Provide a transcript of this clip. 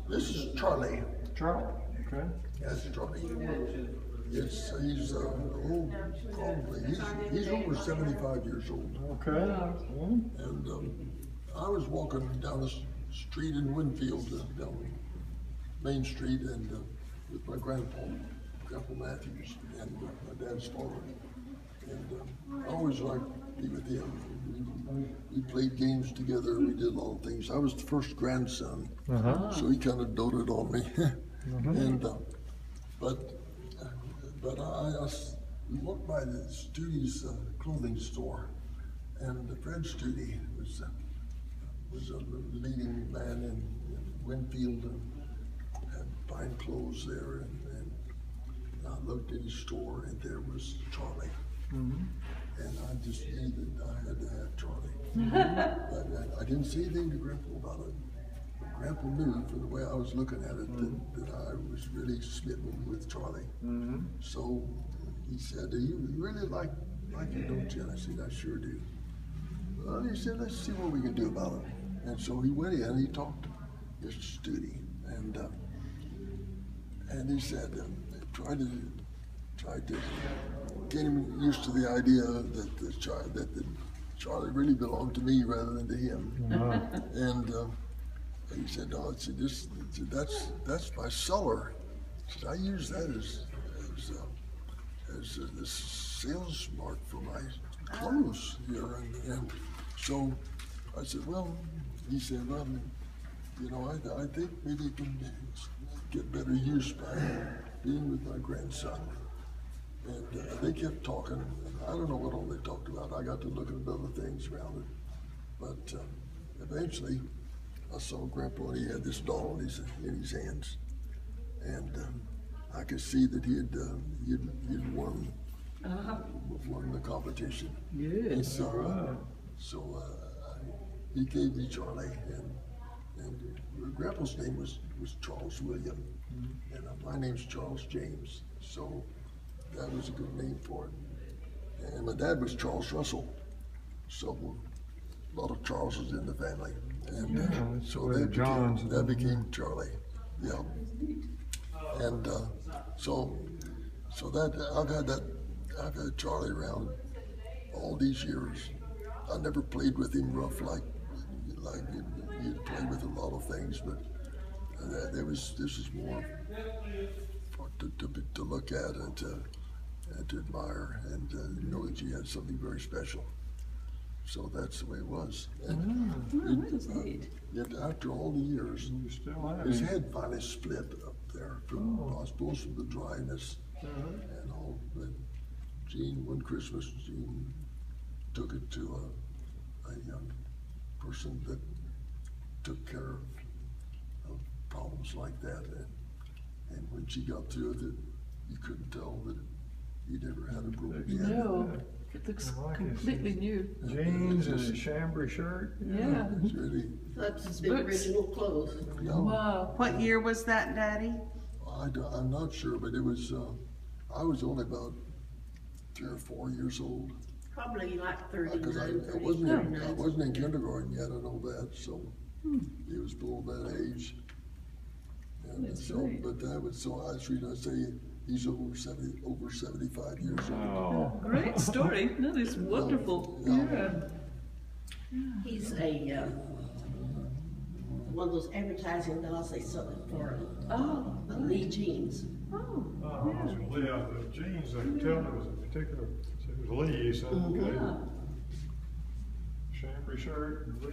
This is Charlie. Charlie. Okay. That's Charlie. He's old, probably. He's over 75 years old. Okay. And I was walking down the street in Winfield, down Main Street, and with my Grandpa Matthews, and my dad's father. And I always liked to be with him. We played games together. We did a lot of things. I was the first grandson, so he kind of doted on me. And but we walked by the Studi's clothing store, and Fred Studi was a leading man in Winfield, and had fine clothes there, and I looked at his store, and there was Charlie. And I just knew that I had to have Charlie. But I didn't say anything to Grandpa about it. Grandpa knew from the way I was looking at it that I was really smitten with Charlie. So he said, you really like it, don't you? And I said, I sure do. Well, he said, let's see what we can do about it. And so he went in and he talked to Mr. Studi, and he said, tried to get him used to the idea that Charlie really belonged to me rather than to him. And he said, "No, that's my cellar." He said, "I use that as the sales mark for my clothes here." And so I said, "Well," he said, "Well, you know, I think maybe you can get better use by being with my grandson." And they kept talking. And I don't know what all they talked about. I got to look at other things around it. But eventually, I saw Grandpa, and he had this doll in his hands. And I could see that he had won the competition. And so he gave me Charlie, and Grandpa's name was Charles William, and my name's Charles James. So that was a good name for it. And my dad was Charles Russell, so a lot of Charleses in the family. And so that became Charlie. Yeah. And so that I've had Charlie around all these years. I never played with him rough like you'd play with a lot of things, but this is more to look at and to admire, and know that you had something very special. So that's the way it was. And yet after all the years, his head finally split up there from, I suppose, from the dryness and all. But one Christmas, Jean took it to a young person that took care of problems like that. And when she got through with it, you couldn't tell that he'd ever had a broken head. No. It looks completely new. Jeans and a chambray shirt. Yeah. It's really, That's the original clothes. yeah. Wow. What year was that, Daddy? I'm not sure, but it was, I was only about 3 or 4 years old. Probably like 39, Because I 39. wasn't in kindergarten yet, I know that, so he was below that age. And That's so, great. but that was, so I was reading, I say, he's over 75 years old. Oh. Great story. That is wonderful. Yeah. He's a one of those advertising dolls they sell for Lee jeans. Oh. Lee, out the jeans, I could tell it was a particular, it was Lee, so okay. Yeah. Chambray shirt, Lee.